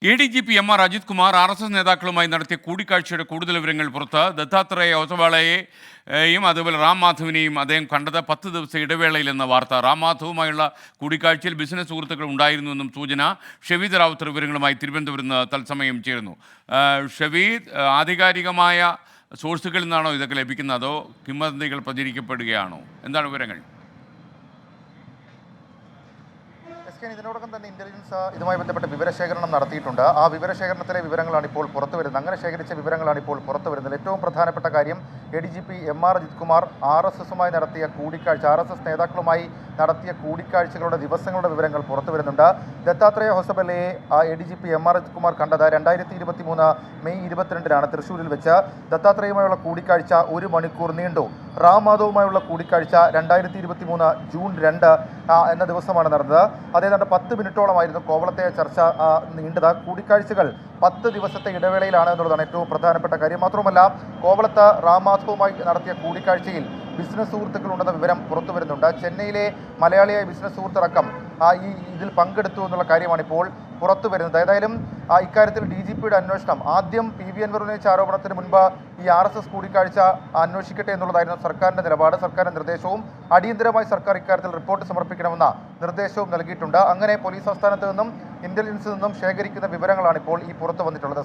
ADGP MR Ajith Kumar RSS നേതാക്കളുമായി നടത്തിയ കൂടിക്കാഴ്ചയുടെ കൂടുതൽ വിവരങ്ങൾ പുറത്ത്. ദത്താത്രേയ ഹൊസബാളയെയും അതുപോലെ റാം മാധവിനെയും അദ്ദേഹം കണ്ടത് 10 ദിവസ ഇടവേളയിലെന്ന വാർത്ത. റാം മാധവുമായുള്ള കൂടിക്കാഴ്ചയിൽ ബിസിനസ് സുഹൃത്തുക്കൾ ഉണ്ടായിരുന്നുവെന്നും സൂചന. ഷവീദ് റാവുത്തർ വിവരങ്ങളുമായി തിരുവനന്തപുരത്ത് നിന്ന് തത്സമയം ചേരുന്നു. ഷവീദ്, ആധികാരികമായ സോഴ്സുകളിൽ നിന്നാണോ ഇതൊക്കെ ലഭിക്കുന്നത്, അതോ കിംവദന്തികൾ പ്രചരിക്കപ്പെടുകയാണോ? എന്താണ് വിവരങ്ങൾ? ഇതിനോടകം തന്നെ ഇന്റലിജൻസ് ഇതുമായി ബന്ധപ്പെട്ട് വിവരശേഖരണം നടത്തിയിട്ടുണ്ട്. ആ വിവരശേഖരണത്തിലെ വിവരങ്ങളാണ് ഇപ്പോൾ പുറത്തു വരുന്നത്. അങ്ങനെ ശേഖരിച്ച വിവരങ്ങളാണ് ഇപ്പോൾ പുറത്തു വരുന്നത്. ഏറ്റവും പ്രധാനപ്പെട്ട കാര്യം ADGP MR അജിത് കുമാർ RSSുമായി നടത്തിയ കൂടിക്കാഴ്ച, RSS നേതാക്കളുമായി നടത്തിയ കൂടിക്കാഴ്ചകളുടെ ദിവസങ്ങളുടെ വിവരങ്ങൾ പുറത്തു വരുന്നുണ്ട്. ദത്താത്രേയ ഹൊസബലയെ ADGP MR അജിത് കുമാർ കണ്ടത് 2023 മെയ് 22-നാണ് തൃശ്ശൂരിൽ വെച്ച്. ദത്താത്രേയുമായുള്ള കൂടിക്കാഴ്ച 1 മണിക്കൂർ നീണ്ടു. റാം മാധവുമായുള്ള കൂടിക്കാഴ്ച 2023 ജൂൺ 2 എന്ന ദിവസമാണ് നടന്നത്. അതേതാണ്ട് 10 മിനിറ്റോളമായിരുന്നു കോവളത്തെ ചർച്ച നീണ്ടത്. കൂടിക്കാഴ്ചകൾ 10 ദിവസത്തെ ഇടവേളയിലാണ് എന്നുള്ളതാണ് ഏറ്റവും പ്രധാനപ്പെട്ട കാര്യം. മാത്രമല്ല, കോവളത്ത് റാം മാധവുമായി നടത്തിയ കൂടിക്കാഴ്ചയിൽ ബിസിനസ് സുഹൃത്തുക്കളുണ്ടെന്ന വിവരം പുറത്തു വരുന്നുണ്ട്. ചെന്നൈയിലെ മലയാളിയായ ബിസിനസ് സുഹൃത്തടക്കം ഇതിൽ പങ്കെടുത്തു എന്നുള്ള കാര്യമാണ് ഇപ്പോൾ പുറത്തു വരുന്നത്. ഏതായാലും ഇക്കാര്യത്തിൽ DGPയുടെ അന്വേഷണം ആദ്യം PV അൻവർ ഉന്നയിച്ച ആരോപണത്തിന് മുൻപ് ഈ RSS കൂടിക്കാഴ്ച അന്വേഷിക്കട്ടെ എന്നുള്ളതായിരുന്നു സർക്കാരിൻ്റെ നിലപാട്. സർക്കാരിൻ്റെ നിർദ്ദേശവും അടിയന്തരമായി സർക്കാർ ഇക്കാര്യത്തിൽ റിപ്പോർട്ട് സമർപ്പിക്കണമെന്ന നിർദ്ദേശവും നൽകിയിട്ടുണ്ട്. അങ്ങനെ പോലീസ് ആസ്ഥാനത്ത് നിന്നും ഇന്റലിജൻസിൽ നിന്നും ശേഖരിക്കുന്ന വിവരങ്ങളാണ് ഇപ്പോൾ ഈ പുറത്തു വന്നിട്ടുള്ളത്.